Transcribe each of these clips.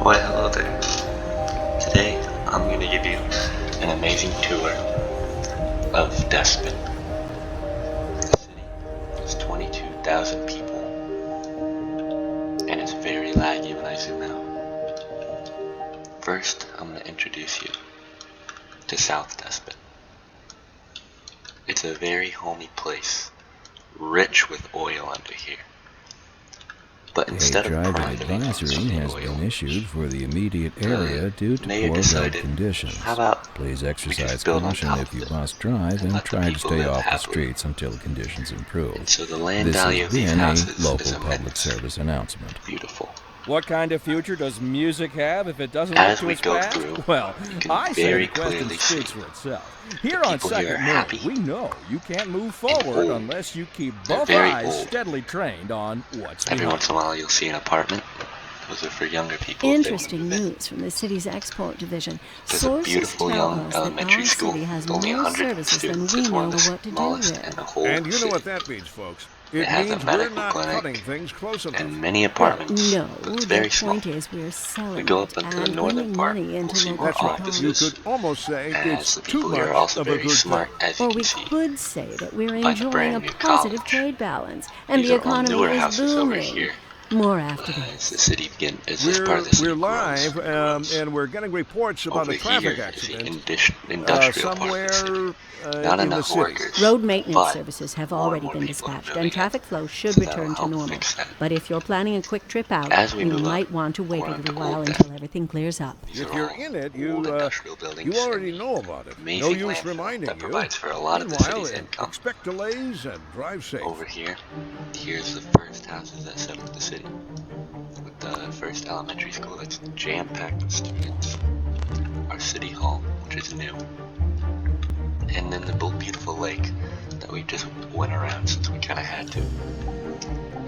Why hello there. Today I'm going to give you an amazing tour of Despot. The city is 22,000 people and it's very laggy when I zoom out. First, I'm going to introduce you to South Despot. It's a very homey place, rich with oil under here. But instead A of driving profiting advisory from has the oil, been issued for the immediate area due to mayor poor road decided, conditions. how about Please we exercise just build on caution top if of you it must drive and and let the try to people stay live off the happily. streets until conditions improve. And so the land This value has of these been a houses is local public immense. service announcement. Beautiful. What kind of future does music have if it doesn't look As to we its go past? through, Well, you can I say very the question clearly see speaks for itself. Here the on people here are Second Main, happy we know you can't move and forward old. unless you keep They're both very eyes old. steadily trained on what's Every behind. once in a while you'll see an apartment. Those are for younger people. Interesting news from the city's export division. There's a Sources beautiful tell young us that elementary our school city has with only more 100 services than students. we It's one know of the what to do smallest in with. the whole And you know city. what that means, folks. It It has a means we're medical not clinic cutting things close enough. and many Well, apartments, no, but it's the very small. point is we're selling We go it up into the and northern bringing part, money we'll into see local more That's right. offices. You could almost say As it's the too people here much are also of a very good smart, thing. as you Or can we see. could say that we're by the enjoying brand a new positive college. trade balance and These the are all economy newer is houses over booming. here. More after As the this. city as this part of the city We're grows, live, and we're getting reports about over a traffic here is the accident industrial part of the city. somewhere Not in the enough city. workers, Road maintenance but services have more and already more been people are dispatched, moving and in, traffic flow should so that'll return to help normal. fix that. But if you're planning a quick trip out, As we you move up, might want to wait we're a on little to while Old until Despot. everything clears up. These If are you're all in it, old industrial buildings you already and know about it. No amazing use landfill reminding that you. provides for a lot of the Meanwhile, city's income. expect delays and drive safe. Over here, here's the first houses that set up the city. With the first elementary school that's jam-packed with students. Our city hall, which is new. And then the Beutiful lake that we just went around since we kind of had to.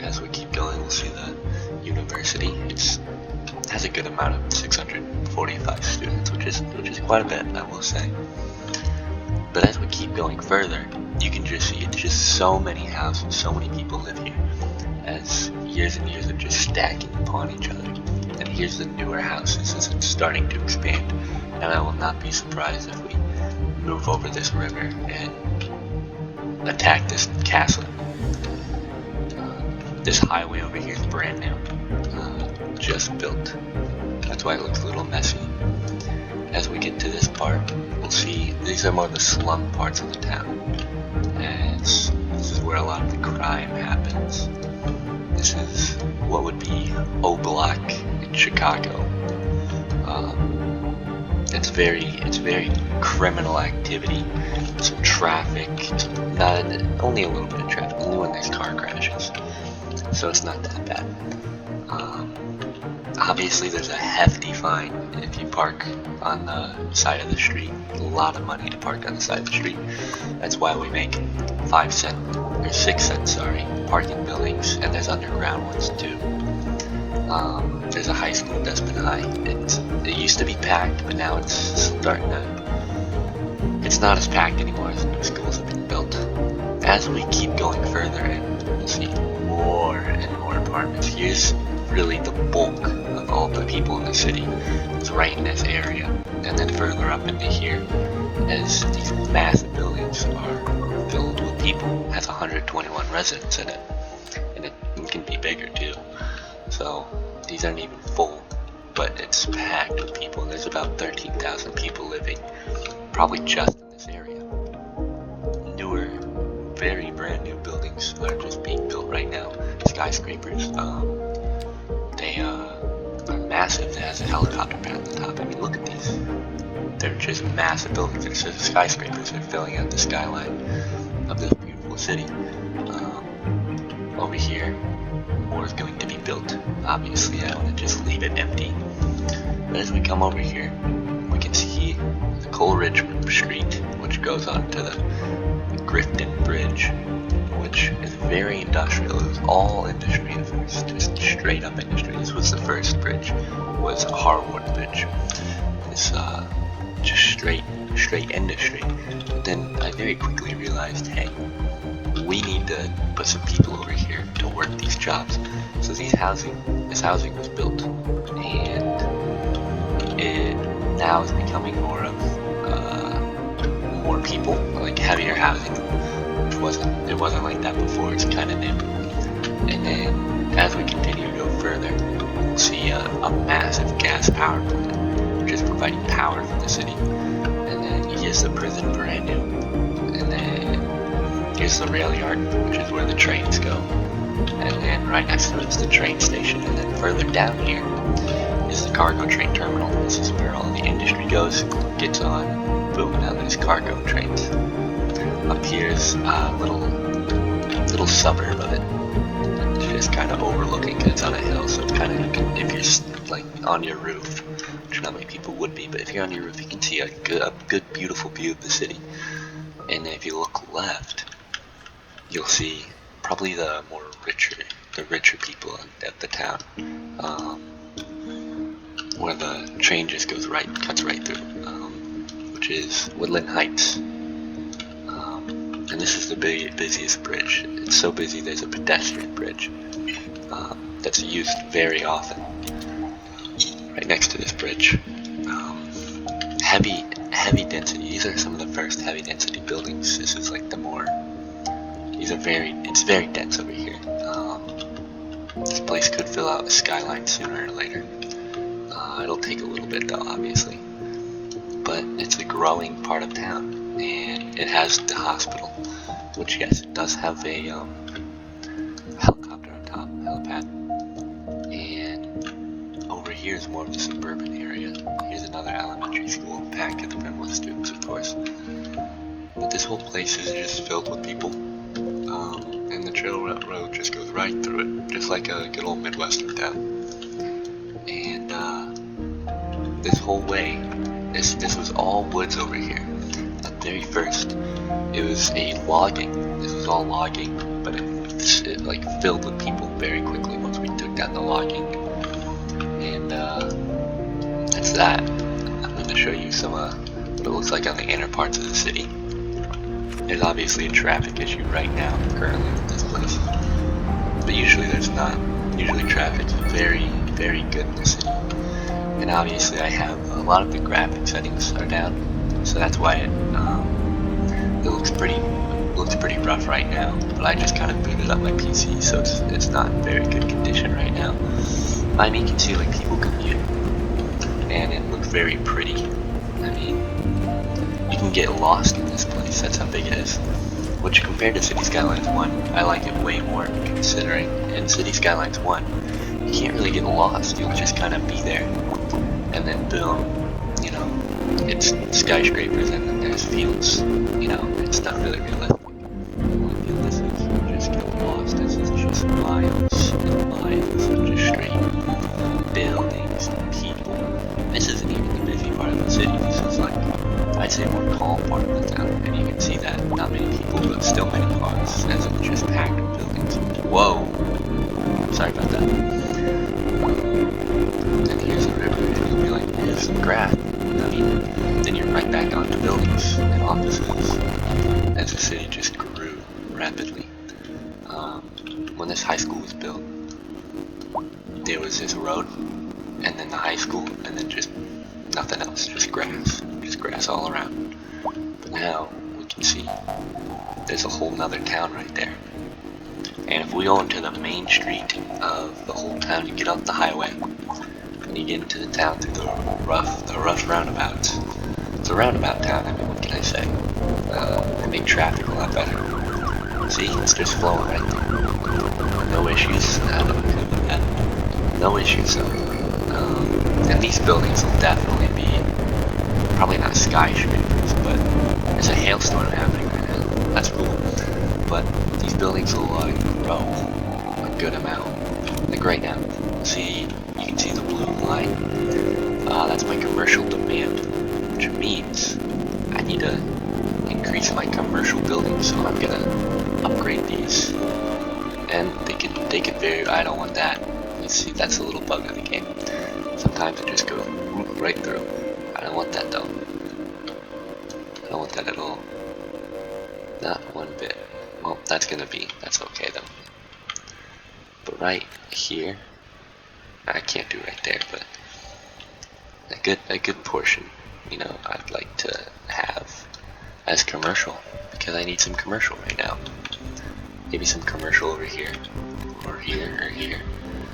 As we keep going, we'll see the university. It has a good amount of 645 students, which is quite a bit, I will say. But as we keep going further, you can just see it's just so many houses, so many people live here, as years and years are just stacking upon each other. And here's the newer houses as it's starting to expand. And I will not be surprised if we move over this river and attack this castle. This highway over here is brand new, just built. That's why it looks a little messy. As we get to this part, we'll see these are more the slum parts of the town. As this is where a lot of the crime happens. This is what would be O Block in Chicago. It's very criminal activity, some traffic, only a little bit of traffic, only when there's car crashes, so it's not that bad. Obviously there's a hefty fine if you park on the side of the street, a lot of money to park on the side of the street. That's why we make 6 cents, parking buildings, and there's underground ones too. There's a high school, Despot High. It used to be packed, but now it's not as packed anymore as new schools have been built. As we keep going further in, we'll see more and more apartments. Here's really the bulk of all the people in the city. It's right in this area. And then further up into here, as these massive buildings are filled with people, it has 121 residents in it. And it can be bigger too. So these aren't even full, but it's packed with people. And there's about 13,000 people living, probably just in this area. Newer, very brand new buildings are just being built right now. Skyscrapers. They are massive. It has a helicopter pad on the top. I mean, look at these. They're just massive buildings. They're just skyscrapers. They're filling out the skyline of this beautiful city. Over here, more is going to be built. Obviously, I don't want to just leave it empty. But as we come over here, we can see the Coleridge Street, which goes on to the Grifton Bridge, which is very industrial. It was all industry at first, just straight up industry. This was the first bridge, was a hardwood bridge. It's just straight industry. But then I very quickly realized, hey, we need to put some people over here to work these jobs. So this housing was built, and it now is becoming more of more people, like heavier housing, which it wasn't like that before. It's kind of new. And then as we continue to go further, we'll see a massive gas power plant, which is providing power for the city. And then here's the prison, brand new. And then here's the rail yard, which is where the trains go. And then right next to it is the train station. And then further down here is the cargo train terminal. This is where all the industry gets on. Boom, now there's cargo trains. Up here's a little suburb of it. It's just kind of overlooking, because it's on a hill, so it's kind of, if you're like on your roof, which not many people would be, but if you're on your roof, you can see a good beautiful view of the city. And if you look left, you'll see probably the richer people at the town, where the train just cuts right through, which is Woodland Heights. And this is the busiest bridge. It's so busy there's a pedestrian bridge that's used very often. Right next to this bridge, heavy density. These are some of the first heavy density buildings. This is like it's very dense over here. This place could fill out a Skyline sooner or later. It'll take a little bit though, obviously. But it's a growing part of town, and it has the hospital, which yes, it does have a helicopter on top, helipad. And over here is more of the suburban area. Here's another elementary school, packed with the Beutiful students, of course. But this whole place is just filled with people, and the trail road just goes right through it, just like a good old Midwestern town. And this whole way, this was all woods over here. At very first, it was this was all logging, but it like filled with people very quickly once we took down the logging. And that's that. I'm going to show you some what it looks like on the inner parts of the city. There's obviously a traffic issue right now, currently with this place, but usually there's not. Usually traffic's very, very good in the city. And obviously I have a lot of the graphic settings are down, so that's why it looks pretty rough right now. But I just kind of booted up my PC, so it's not in very good condition right now. I mean, you can see like people commute, and it looks very pretty. I mean, you can get lost in this place. That's how big it is. Which compared to City Skylines 1, I like it way more, considering in City Skylines 1, you can't really get lost. You'll just kind of be there, and then boom, you know, it's skyscrapers and then there's fields. You know, it's not really realistic. This is just get lost. This is just miles and miles of just straight buildings and people. This isn't even the busy part of the city. This is like, I'd say, more calm part of the town, and you can see that not many people, but still many cars, as it's just packed with buildings. Whoa! Sorry about that. And here's a river, and you'll be like, here's some grass. I mean, then you're right back onto buildings and offices, as the city just grew rapidly. When this high school was built, there was this road, and then the high school, and then just nothing else, just grass all around. But now we can see there's a whole nother town right there. And if we go into the main street of the whole town, you get off the highway and you get into the town through the rough roundabouts. It's a roundabout town. I mean, what can I say? They make traffic a lot better. See, it's just flowing right there. No issues. No issues. And these buildings will definitely be probably not skyscrapers, but there's a hailstorm happening right now. That's cool. But these buildings will grow a good amount. Like right now, see, you can see the blue line. That's my commercial demand, which means I need to increase my commercial buildings. So I'm gonna upgrade these, and they could vary. I don't want that. You see, that's a little bug of the game. Sometimes it just goes right through. I don't want that though. I don't want that at all. Not one bit. Well, that's okay though. But right here, I can't do right there, but a good portion, you know, I'd like to have as commercial, because I need some commercial right now. Maybe some commercial over here, or here, or here.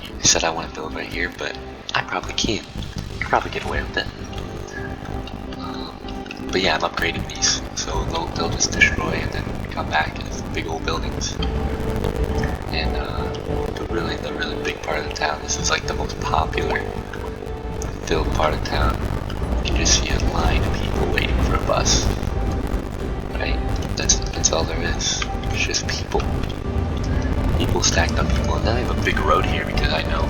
I said I want to build right here, but I probably can't. I could probably get away with it. But yeah, I'm upgrading these, so they'll just destroy and then come back as big old buildings. And the really big part of the town, this is like the most popular filled part of town. You can just see a line of people waiting for a bus. Right? That's all there is. It's just people. People stacked up people, and then I have a big road here because I know.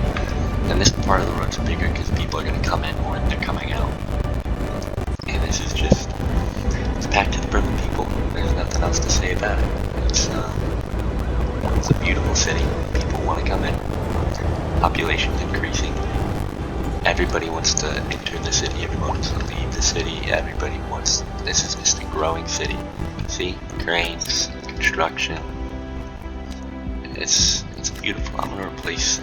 And this part of the road's bigger because people are gonna come in more than they're coming out. And this is just, it's packed to the brim with people. There's nothing else to say about it. It's a beautiful city. People want to come in. Population's increasing. Everybody wants to enter the city. Everyone wants to leave the city. Everybody wants. This is just a growing city. See, cranes, construction. It's beautiful. I'm gonna replace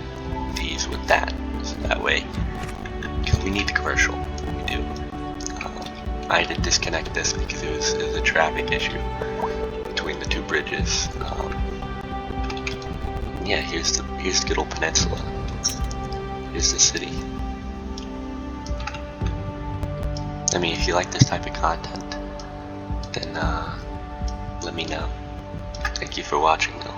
these with that. So that way, because we need the commercial. We do. I had to disconnect this because it was a traffic issue between the two bridges. Yeah, here's the good old peninsula. Here's the city. I mean, if you like this type of content, then let me know. Thank you for watching though.